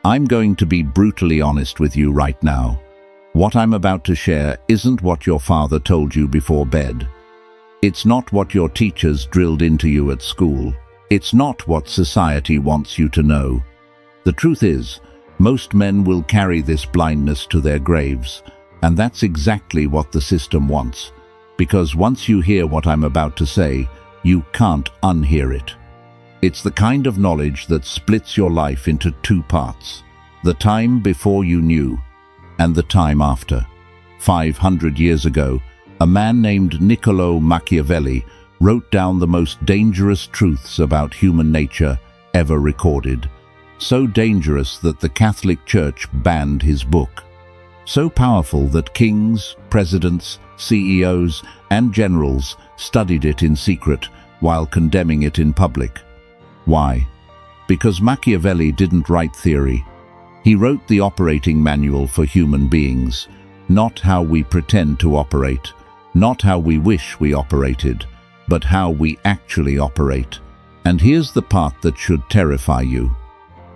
I'm going to be brutally honest with you right now. What I'm about to share isn't what your father told you before bed. It's not what your teachers drilled into you at school. It's not what society wants you to know. The truth is, most men will carry this blindness to their graves, and that's exactly what the system wants. Because once you hear what I'm about to say, you can't unhear it. It's the kind of knowledge that splits your life into two parts: the time before you knew, and the time after. 500 years ago, a man named Niccolò Machiavelli wrote down the most dangerous truths about human nature ever recorded. So dangerous that the Catholic Church banned his book. So powerful that kings, presidents, CEOs, and generals studied it in secret while condemning it in public. Why? Because Machiavelli didn't write theory. He wrote the operating manual for human beings, not how we pretend to operate, not how we wish we operated, but how we actually operate. And here's the part that should terrify you.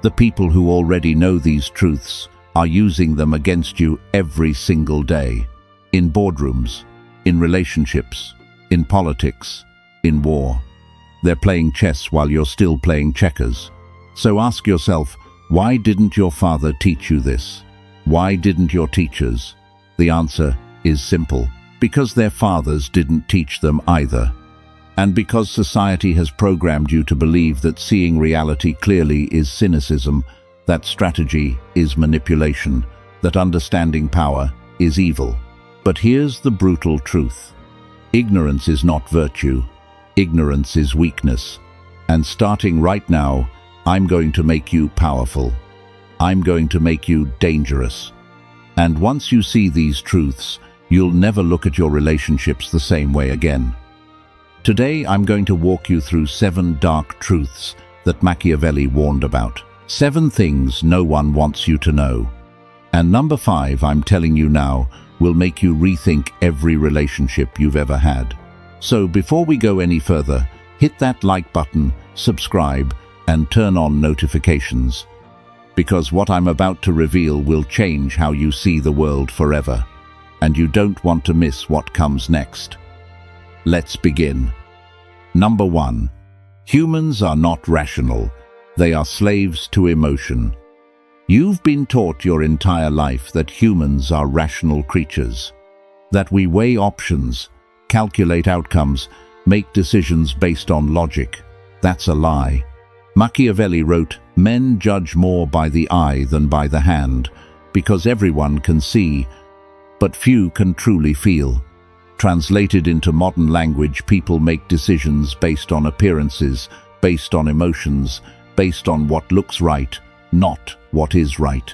The people who already know these truths are using them against you every single day. In boardrooms, in relationships, in politics, in war. They're playing chess while you're still playing checkers. So ask yourself, why didn't your father teach you this? Why didn't your teachers? The answer is simple: because their fathers didn't teach them either. And because society has programmed you to believe that seeing reality clearly is cynicism, that strategy is manipulation, that understanding power is evil. But here's the brutal truth. Ignorance is not virtue. Ignorance is weakness. And starting right now, I'm going to make you powerful. I'm going to make you dangerous. And once you see these truths, you'll never look at your relationships the same way again. Today, I'm going to walk you through 7 dark truths that Machiavelli warned about. 7 things no one wants you to know. And number 5, I'm telling you now, will make you rethink every relationship you've ever had. So before we go any further, hit that like button, subscribe, and turn on notifications. Because what I'm about to reveal will change how you see the world forever. And you don't want to miss what comes next. Let's begin. Number 1. Humans are not rational. They are slaves to emotion. You've been taught your entire life that humans are rational creatures. That we weigh options, calculate outcomes, make decisions based on logic. That's a lie. Machiavelli wrote, "Men judge more by the eye than by the hand, because everyone can see, but few can truly feel." Translated into modern language, people make decisions based on appearances, based on emotions, based on what looks right, not what is right.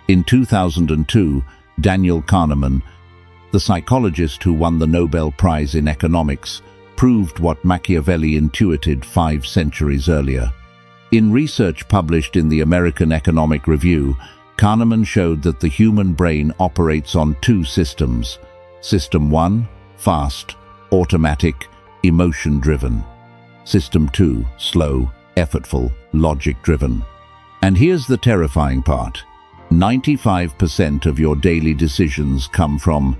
In 2002, Daniel Kahneman, the psychologist who won the Nobel Prize in Economics, proved what Machiavelli intuited 5 centuries earlier. In research published in the American Economic Review, Kahneman showed that the human brain operates on 2 systems. System 1, fast, automatic, emotion-driven. System 2, slow, effortful, logic-driven. And here's the terrifying part. 95% of your daily decisions come from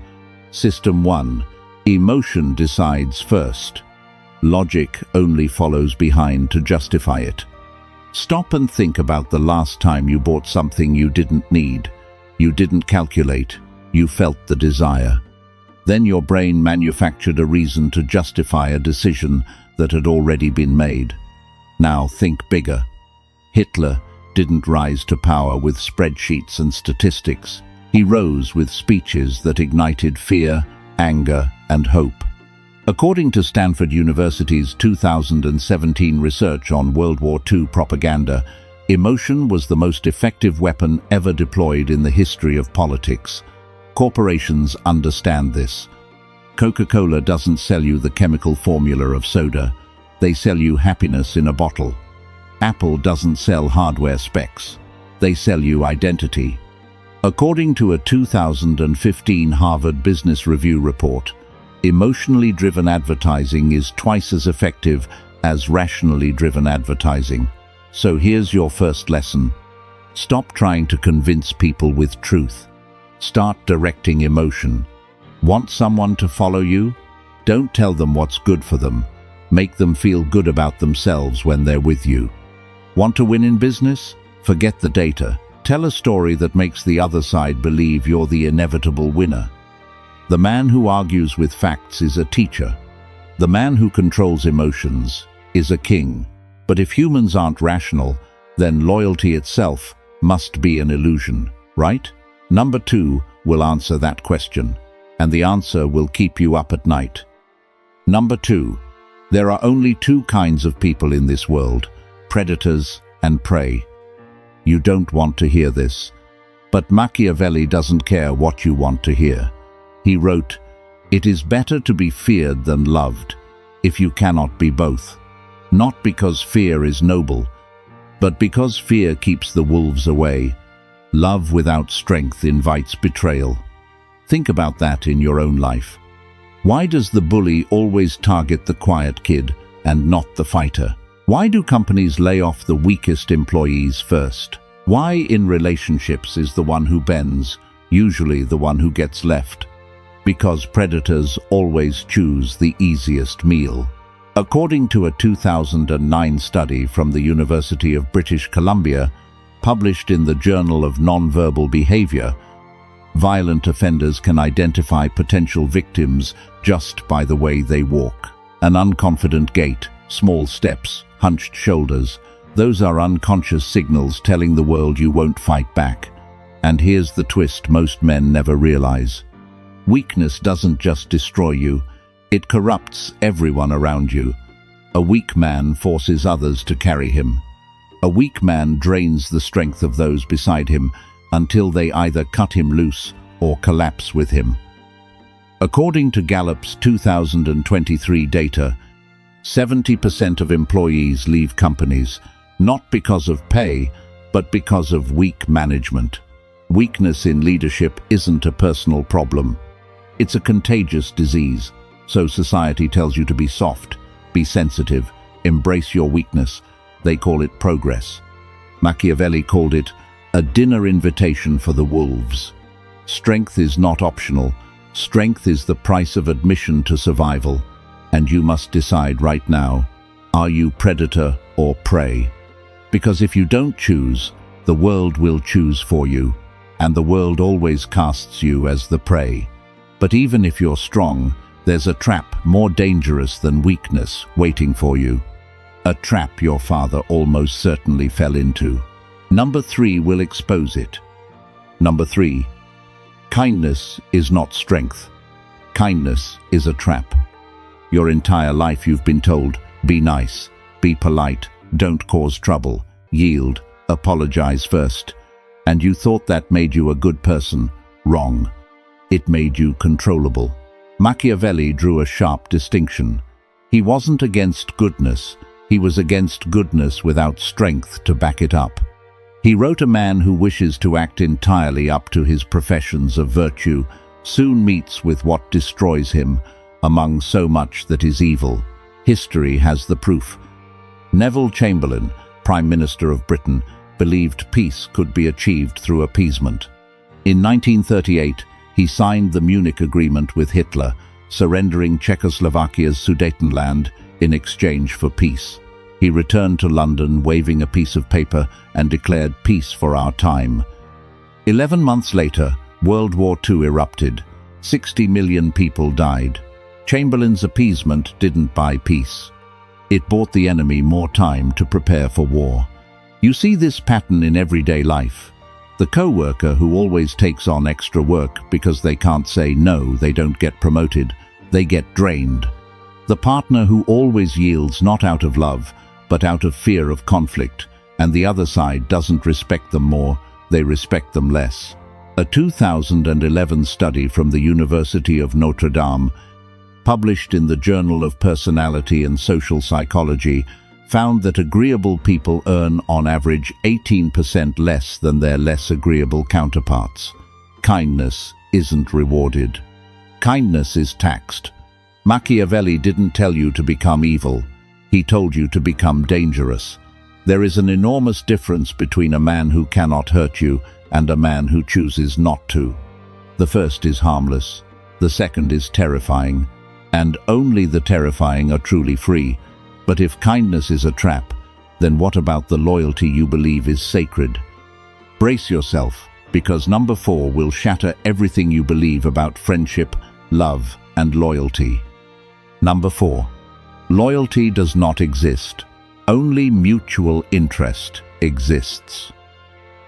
System 1. Emotion decides first. Logic only follows behind to justify it. Stop and think about the last time you bought something you didn't need. You didn't calculate. You felt the desire. Then your brain manufactured a reason to justify a decision that had already been made. Now think bigger. Hitler didn't rise to power with spreadsheets and statistics. He rose with speeches that ignited fear, anger, and hope. According to Stanford University's 2017 research on World War II propaganda, emotion was the most effective weapon ever deployed in the history of politics. Corporations understand this. Coca-Cola doesn't sell you the chemical formula of soda. They sell you happiness in a bottle. Apple doesn't sell hardware specs. They sell you identity. According to a 2015 Harvard Business Review report, emotionally driven advertising is twice as effective as rationally driven advertising. So here's your first lesson. Stop trying to convince people with truth. Start directing emotion. Want someone to follow you? Don't tell them what's good for them. Make them feel good about themselves when they're with you. Want to win in business? Forget the data. Tell a story that makes the other side believe you're the inevitable winner. The man who argues with facts is a teacher. The man who controls emotions is a king. But if humans aren't rational, then loyalty itself must be an illusion, right? Number 2 will answer that question, and the answer will keep you up at night. Number 2. There are only 2 kinds of people in this world, predators and prey. You don't want to hear this, but Machiavelli doesn't care what you want to hear. He wrote, "It is better to be feared than loved, if you cannot be both. Not because fear is noble, but because fear keeps the wolves away. Love without strength invites betrayal." Think about that in your own life. Why does the bully always target the quiet kid and not the fighter? Why do companies lay off the weakest employees first? Why in relationships is the one who bends usually the one who gets left? Because predators always choose the easiest meal. According to a 2009 study from the University of British Columbia, published in the Journal of Nonverbal Behavior, violent offenders can identify potential victims just by the way they walk. An unconfident gait, small steps, hunched shoulders, those are unconscious signals telling the world you won't fight back. And here's the twist most men never realize. Weakness doesn't just destroy you, it corrupts everyone around you. A weak man forces others to carry him. A weak man drains the strength of those beside him until they either cut him loose or collapse with him. According to Gallup's 2023 data, 70% of employees leave companies, not because of pay, but because of weak management. Weakness in leadership isn't a personal problem. It's a contagious disease. So society tells you to be soft, be sensitive, embrace your weakness. They call it progress. Machiavelli called it a dinner invitation for the wolves. Strength is not optional. Strength is the price of admission to survival. And you must decide right now, are you predator or prey? Because if you don't choose, the world will choose for you, and the world always casts you as the prey. But even if you're strong, there's a trap more dangerous than weakness waiting for you. A trap your father almost certainly fell into. Number 3 will expose it. Number 3. Kindness is not strength. Kindness is a trap. Your entire life you've been told, be nice, be polite, don't cause trouble, yield, apologize first. And you thought that made you a good person. Wrong. It made you controllable. Machiavelli drew a sharp distinction. He wasn't against goodness, he was against goodness without strength to back it up. He wrote, a man who wishes to act entirely up to his professions of virtue soon meets with what destroys him among so much that is evil. History has the proof. Neville Chamberlain, Prime Minister of Britain, believed peace could be achieved through appeasement. In 1938, he signed the Munich Agreement with Hitler, surrendering Czechoslovakia's Sudetenland in exchange for peace. He returned to London waving a piece of paper and declared peace for our time. 11 months later, World War II erupted. 60 million people died. Chamberlain's appeasement didn't buy peace. It bought the enemy more time to prepare for war. You see this pattern in everyday life. The co-worker who always takes on extra work because they can't say no, they don't get promoted, they get drained. The partner who always yields not out of love, but out of fear of conflict, and the other side doesn't respect them more, they respect them less. A 2011 study from the University of Notre Dame, published in the Journal of Personality and Social Psychology, found that agreeable people earn on average 18% less than their less agreeable counterparts. Kindness isn't rewarded. Kindness is taxed. Machiavelli didn't tell you to become evil. He told you to become dangerous. There is an enormous difference between a man who cannot hurt you and a man who chooses not to. The first is harmless, the second is terrifying, and only the terrifying are truly free. But if kindness is a trap, then what about the loyalty you believe is sacred? Brace yourself, because number 4 will shatter everything you believe about friendship, love, and loyalty. Number 4. Loyalty does not exist. Only mutual interest exists.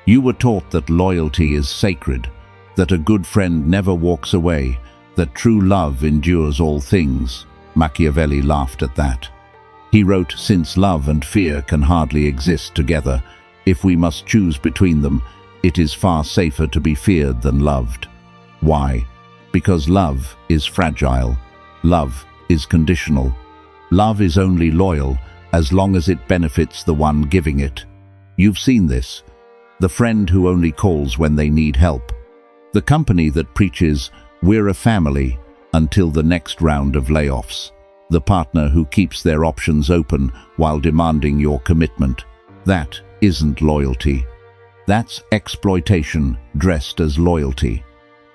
You were taught that loyalty is sacred, that a good friend never walks away, that true love endures all things. Machiavelli laughed at that. He wrote, "Since love and fear can hardly exist together, if we must choose between them, it is far safer to be feared than loved." Why? Because love is fragile. Love is conditional. Love is only loyal as long as it benefits the one giving it. You've seen this. The friend who only calls when they need help. The company that preaches, "We're a family," until the next round of layoffs. The partner who keeps their options open while demanding your commitment. That isn't loyalty. That's exploitation dressed as loyalty.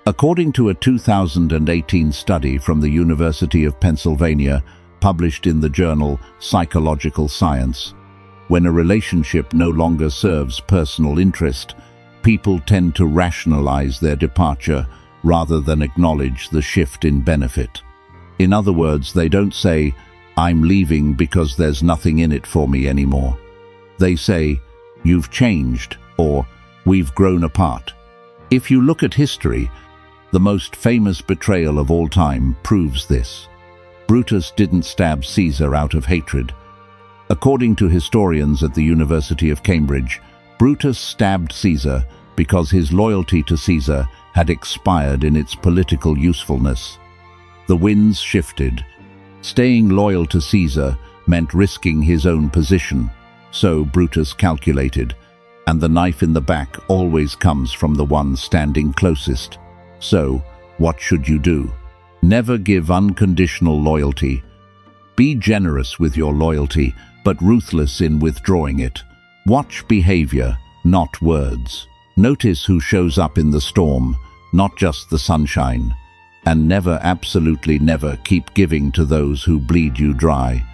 According to a 2018 study from the University of Pennsylvania, published in the journal Psychological Science, when a relationship no longer serves personal interest, people tend to rationalize their departure rather than acknowledge the shift in benefit. In other words, they don't say, "I'm leaving because there's nothing in it for me anymore." They say, "You've changed," or "We've grown apart." If you look at history, the most famous betrayal of all time proves this. Brutus didn't stab Caesar out of hatred. According to historians at the University of Cambridge, Brutus stabbed Caesar because his loyalty to Caesar had expired in its political usefulness. The winds shifted. Staying loyal to Caesar meant risking his own position, so Brutus calculated, and the knife in the back always comes from the one standing closest. So, what should you do? Never give unconditional loyalty. Be generous with your loyalty, but ruthless in withdrawing it. Watch behavior, not words. Notice who shows up in the storm, not just the sunshine. And never, absolutely never, keep giving to those who bleed you dry.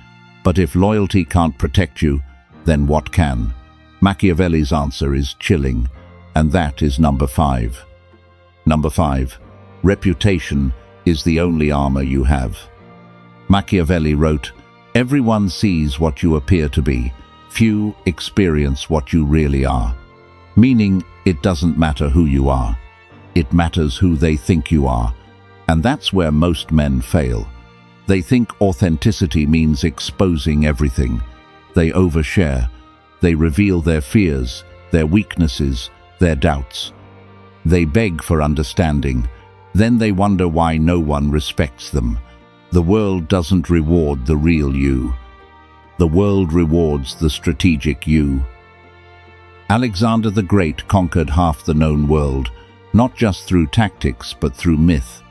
But if loyalty can't protect you, then what can? Machiavelli's answer is chilling, and that is number 5. Number 5. Reputation is the only armor you have. Machiavelli wrote, "Everyone sees what you appear to be. Few experience what you really are." Meaning, it doesn't matter who you are. It matters who they think you are. And that's where most men fail. They think authenticity means exposing everything. They overshare. They reveal their fears, their weaknesses, their doubts. They beg for understanding. Then they wonder why no one respects them. The world doesn't reward the real you. The world rewards the strategic you. Alexander the Great conquered half the known world, not just through tactics but through myth.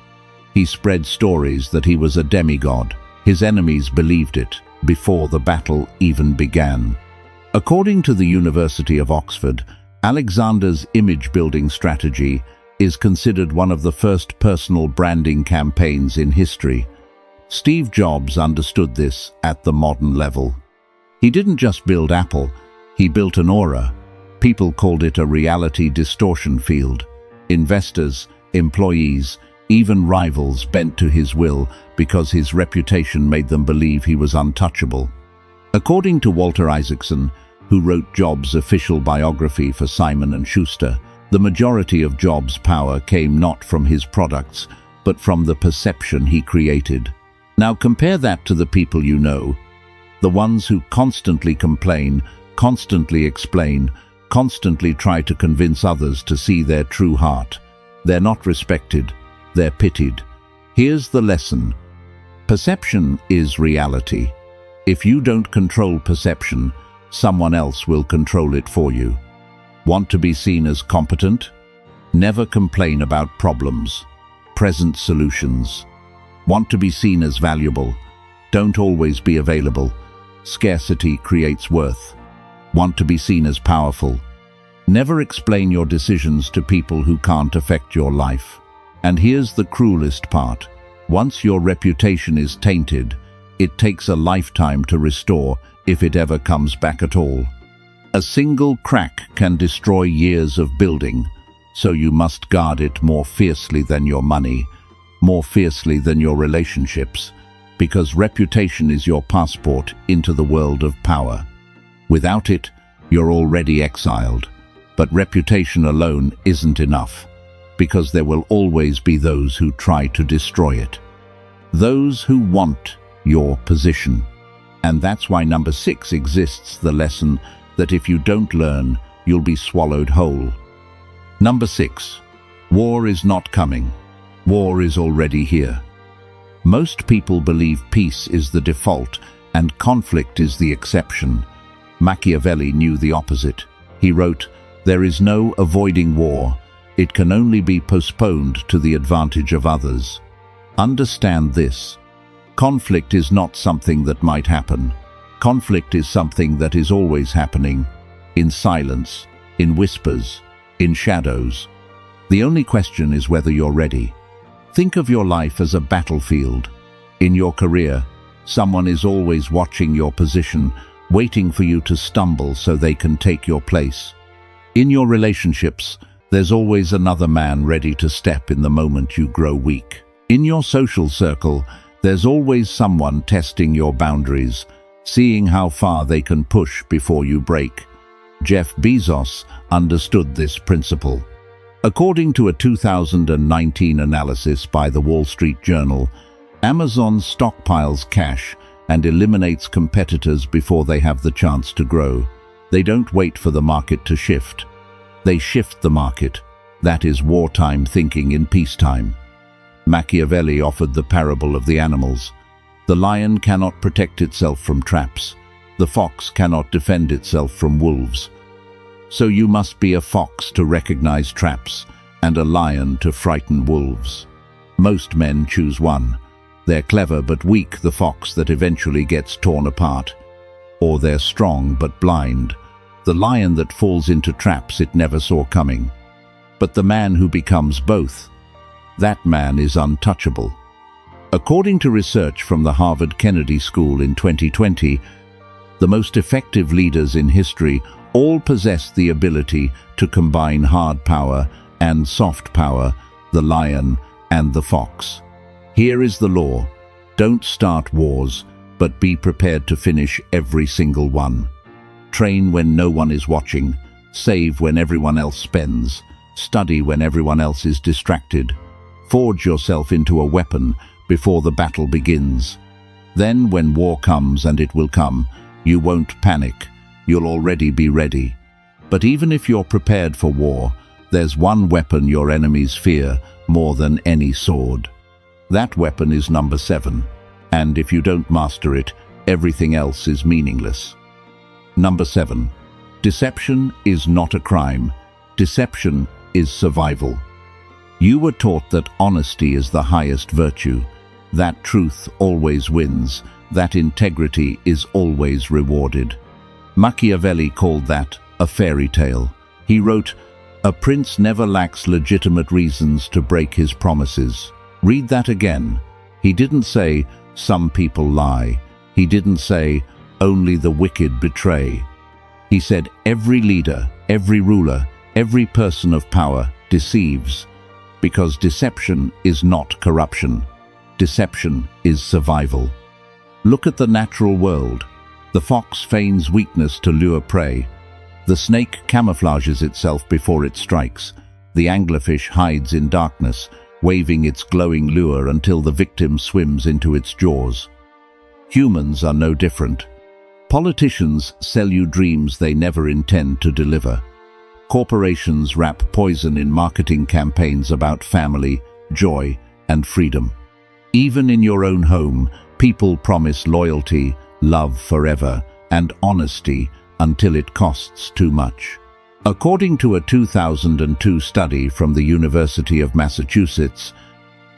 He spread stories that he was a demigod. His enemies believed it before the battle even began. According to the University of Oxford, Alexander's image-building strategy is considered one of the first personal branding campaigns in history. Steve Jobs understood this at the modern level. He didn't just build Apple, he built an aura. People called it a reality distortion field. Investors, employees, even rivals bent to his will because his reputation made them believe he was untouchable. According to Walter Isaacson, who wrote Jobs' official biography for Simon & Schuster, the majority of Jobs' power came not from his products, but from the perception he created. Now compare that to the people you know, the ones who constantly complain, constantly explain, constantly try to convince others to see their true heart. They're not respected, they're pitied. Here's the lesson. Perception is reality. If you don't control perception, someone else will control it for you. Want to be seen as competent? Never complain about problems. Present solutions. Want to be seen as valuable? Don't always be available. Scarcity creates worth. Want to be seen as powerful. Never explain your decisions to people who can't affect your life. And here's the cruelest part. Once your reputation is tainted, it takes a lifetime to restore, if it ever comes back at all. A single crack can destroy years of building, so you must guard it more fiercely than your money, more fiercely than your relationships, because reputation is your passport into the world of power. Without it, you're already exiled. But reputation alone isn't enough, because there will always be those who try to destroy it. Those who want your position. And that's why number 6 exists, the lesson that if you don't learn, you'll be swallowed whole. Number 6. War is not coming. War is already here. Most people believe peace is the default and conflict is the exception. Machiavelli knew the opposite. He wrote, "There is no avoiding war. It can only be postponed to the advantage of others." Understand this. Conflict is not something that might happen. Conflict is something that is always happening, in silence, in whispers, in shadows. The only question is whether you're ready. Think of your life as a battlefield. In your career, someone is always watching your position, waiting for you to stumble so they can take your place. In your relationships, there's always another man ready to step in the moment you grow weak. In your social circle, there's always someone testing your boundaries, seeing how far they can push before you break. Jeff Bezos understood this principle. According to a 2019 analysis by the Wall Street Journal, Amazon stockpiles cash and eliminates competitors before they have the chance to grow. They don't wait for the market to shift. They shift the market. That is wartime thinking in peacetime. Machiavelli offered the parable of the animals. The lion cannot protect itself from traps. The fox cannot defend itself from wolves. So you must be a fox to recognize traps and a lion to frighten wolves. Most men choose one. They're clever but weak, the fox that eventually gets torn apart. Or they're strong but blind, the lion that falls into traps it never saw coming. But the man who becomes both, that man is untouchable. According to research from the Harvard Kennedy School in 2020, the most effective leaders in history all possess the ability to combine hard power and soft power, the lion and the fox. Here is the law. Don't start wars, but be prepared to finish every single one. Train when no one is watching, save when everyone else spends, study when everyone else is distracted. Forge yourself into a weapon before the battle begins. Then when war comes, and it will come, you won't panic. You'll already be ready. But even if you're prepared for war, there's one weapon your enemies fear more than any sword. That weapon is number 7. And if you don't master it, everything else is meaningless. Number 7. Deception is not a crime. Deception is survival. You were taught that honesty is the highest virtue, that truth always wins, that integrity is always rewarded. Machiavelli called that a fairy tale. He wrote, "A prince never lacks legitimate reasons to break his promises." Read that again. He didn't say, "Some people lie." He didn't say, "Only the wicked betray." He said, "Every leader, every ruler, every person of power deceives." Because deception is not corruption. Deception is survival. Look at the natural world. The fox feigns weakness to lure prey. The snake camouflages itself before it strikes. The anglerfish hides in darkness, waving its glowing lure until the victim swims into its jaws. Humans are no different. Politicians sell you dreams they never intend to deliver. Corporations wrap poison in marketing campaigns about family, joy, and freedom. Even in your own home, people promise loyalty, love forever, and honesty until it costs too much. According to a 2002 study from the University of Massachusetts,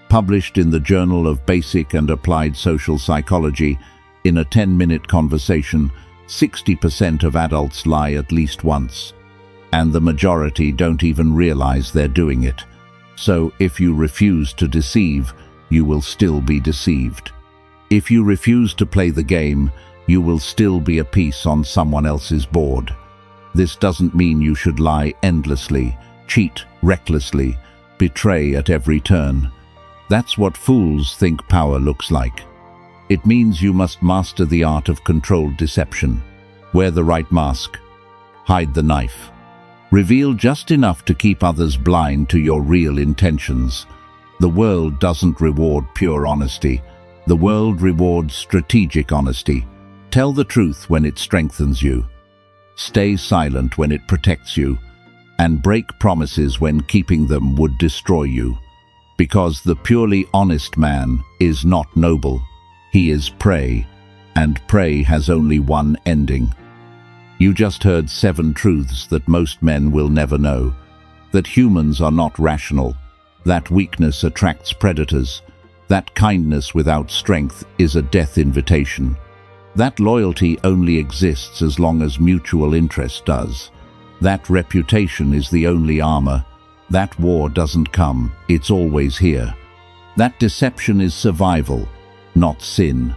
published in the Journal of Basic and Applied Social Psychology, in a 10-minute conversation, 60% of adults lie at least once, and the majority don't even realize they're doing it. So if you refuse to deceive, you will still be deceived. If you refuse to play the game, you will still be a piece on someone else's board. This doesn't mean you should lie endlessly, cheat recklessly, betray at every turn. That's what fools think power looks like. It means you must master the art of controlled deception. Wear the right mask. Hide the knife. Reveal just enough to keep others blind to your real intentions. The world doesn't reward pure honesty. The world rewards strategic honesty. Tell the truth when it strengthens you. Stay silent when it protects you. And break promises when keeping them would destroy you. Because the purely honest man is not noble. He is prey, and prey has only one ending. You just heard 7 truths that most men will never know. That humans are not rational. That weakness attracts predators. That kindness without strength is a death invitation. That loyalty only exists as long as mutual interest does. That reputation is the only armor. That war doesn't come, it's always here. That deception is survival, not sin.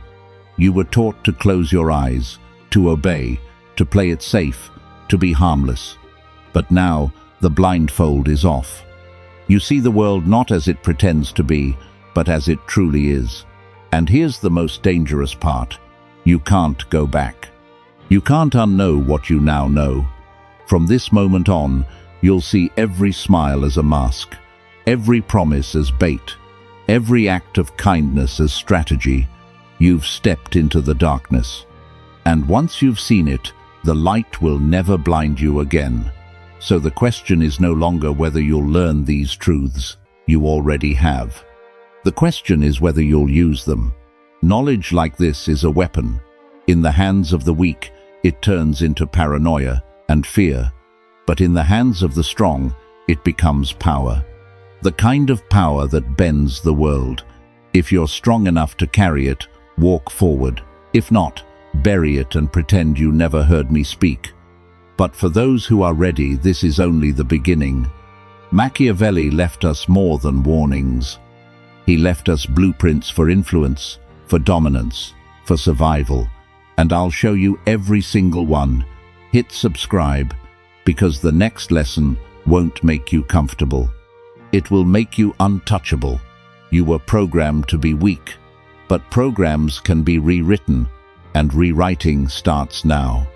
You were taught to close your eyes, to obey, to play it safe, to be harmless. But now, the blindfold is off. You see the world not as it pretends to be, but as it truly is. And here's the most dangerous part. You can't go back. You can't unknow what you now know. From this moment on, you'll see every smile as a mask, every promise as bait, every act of kindness as strategy. You've stepped into the darkness. And once you've seen it, the light will never blind you again. So the question is no longer whether you'll learn these truths. You already have. The question is whether you'll use them. Knowledge like this is a weapon. In the hands of the weak, it turns into paranoia and fear. But in the hands of the strong, it becomes power. The kind of power that bends the world. If you're strong enough to carry it, walk forward. If not, bury it and pretend you never heard me speak. But for those who are ready, this is only the beginning. Machiavelli left us more than warnings. He left us blueprints for influence, for dominance, for survival. And I'll show you every single one. Hit subscribe, because the next lesson won't make you comfortable. It will make you untouchable. You were programmed to be weak, but programs can be rewritten, and rewriting starts now.